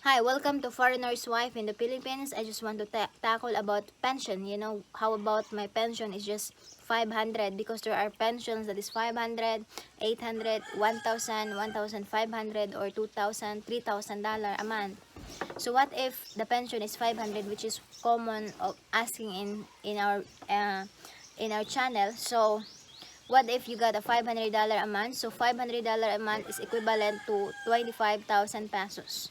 Hi, welcome to Foreigner's Wife in the Philippines. I just want to tackle about pension. How about my pension is just 500 because there are pensions that is 500, 800, 1,000, 1,500 or 2,000, $3,000 a month. So what if the pension is 500, which is common of asking in our channel. So what if you got a $500 a month? So $500 a month is equivalent to 25,000 pesos.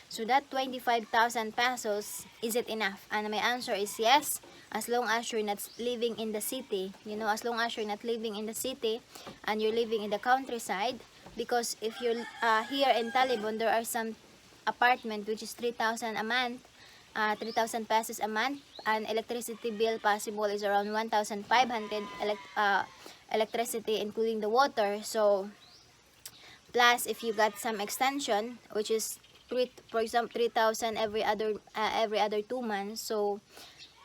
So that 25,000 pesos, is it enough? And my answer is yes, as long as you're not living in the city. As long as you're not living in the city and you're living in the countryside. Because if you're here in Talibon, there are some apartment which is 3,000 a month, 3,000 pesos a month, and electricity bill possible is around 1,500 electricity including the water. So plus if you got some extension which is for example 3,000 every other 2 months, so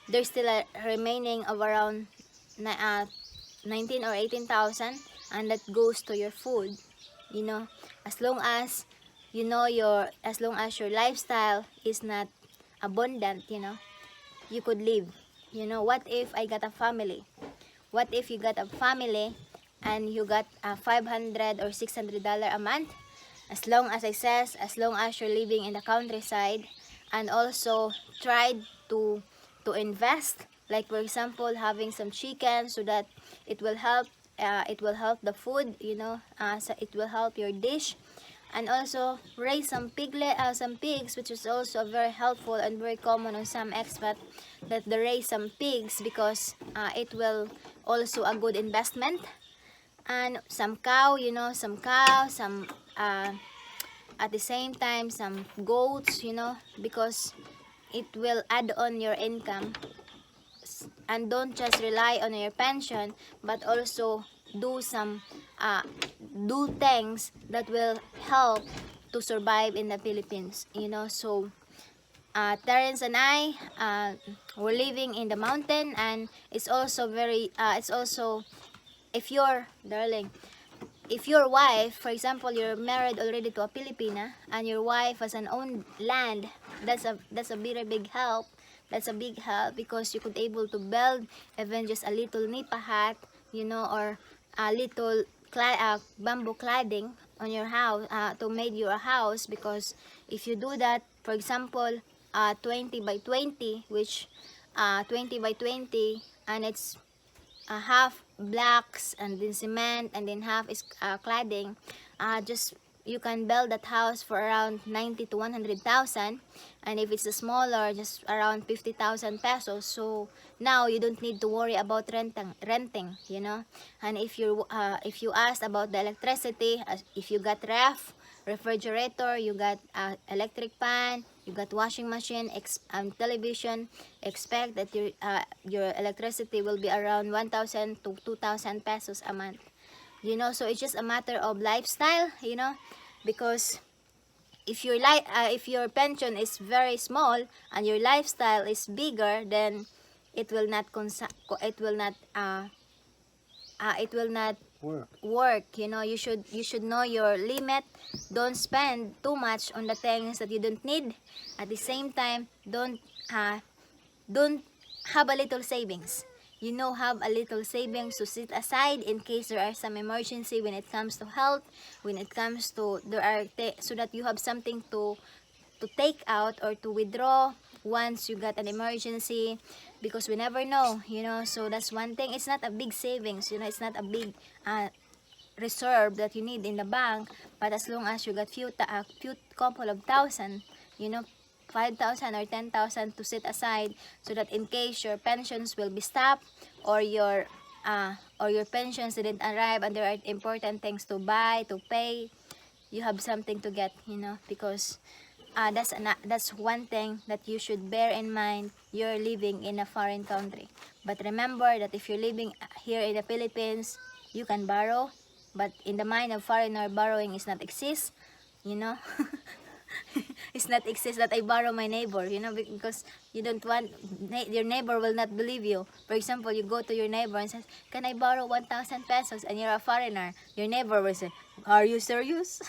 there's still a remaining of around 19 or 18,000, and that goes to your food. As long as as long as your lifestyle is not abundant, you could live. What if I got a family? What if you got a family and you got $500 or $600 a month? As long as you're living in the countryside, and also tried to invest, like for example having some chicken so that it will help the food, so it will help your dish, and also raise some pigs, which is also very helpful and very common on some expats, that they raise some pigs because it will also a good investment. And some cow, some at the same time some goats, because it will add on your income. And don't just rely on your pension, but also do some do things that will help to survive in the Philippines. So Terence and I were living in the mountain, and it's also it's also, if your darling, if your wife, for example, you're married already to a Filipina and your wife has an own land, that's a very big help. That's a big help because you could able to build even just a little nipa hut, or a little bamboo cladding on your house, to make your house. Because if you do that, for example, 20 by 20, which 20 by 20, and it's half blocks and then cement and then half is cladding, just you can build that house for around 90 to 100,000. And if it's a smaller, just around 50,000 pesos. So now you don't need to worry about renting. And if you asked about the electricity, if you got refrigerator, you got electric pan, you got washing machine, television, expect that your electricity will be around 1,000 to 2,000 pesos a month. So it's just a matter of lifestyle, because if your pension is very small and your lifestyle is bigger, then it will not it will not work. You should know your limit. Don't spend too much on the things that you don't need. At the same time, don't have a little savings. Have a little savings to set aside in case there are some emergency when it comes to health, when it comes to so that you have something to take out or to withdraw once you got an emergency, because we never know. So that's one thing. It's not a big savings, it's not a big reserve that you need in the bank, but as long as you got few couple of thousand, you know 5,000 or 10,000 to set aside, so that in case your pensions will be stopped, or your pensions didn't arrive and there are important things to buy, to pay, you have something to get, because that's one thing that you should bear in mind. You're living in a foreign country, but remember that if you're living here in the Philippines, you can borrow, but in the mind of foreigner, borrowing is not exist. you know It's not exist that I borrow my neighbor, you know, because you don't want, your neighbor will not believe you. For example, you go to your neighbor and says, can I borrow 1,000 pesos? And you're a foreigner. Your neighbor will say, are you serious?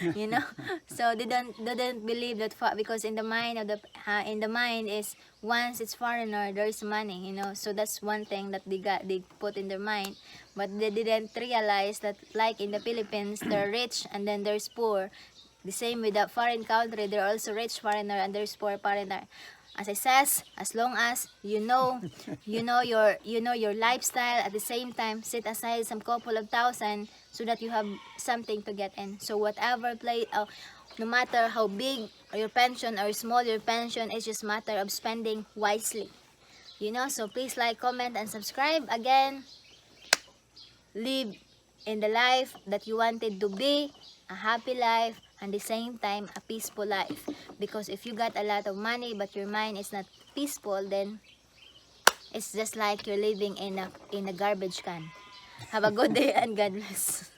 You know, so they don't believe that, because in the mind of in the mind is, once it's foreigner, there's money, you know. So that's one thing that they put in their mind, but they didn't realize that, like in the Philippines, they're rich and then there's poor. The same with the foreign country, they're also rich foreigner and there's poor foreigner. As I says, as long as your lifestyle, at the same time set aside some couple of thousand so that you have something to get in. So whatever no matter how big your pension or small your pension, it's just matter of spending wisely. You know, so please like, comment, and subscribe. Again, live in the life that you wanted to be, a happy life, and the same time a peaceful life. Because if you got a lot of money but your mind is not peaceful, then it's just like you're living in a garbage can. Have a good day and God bless.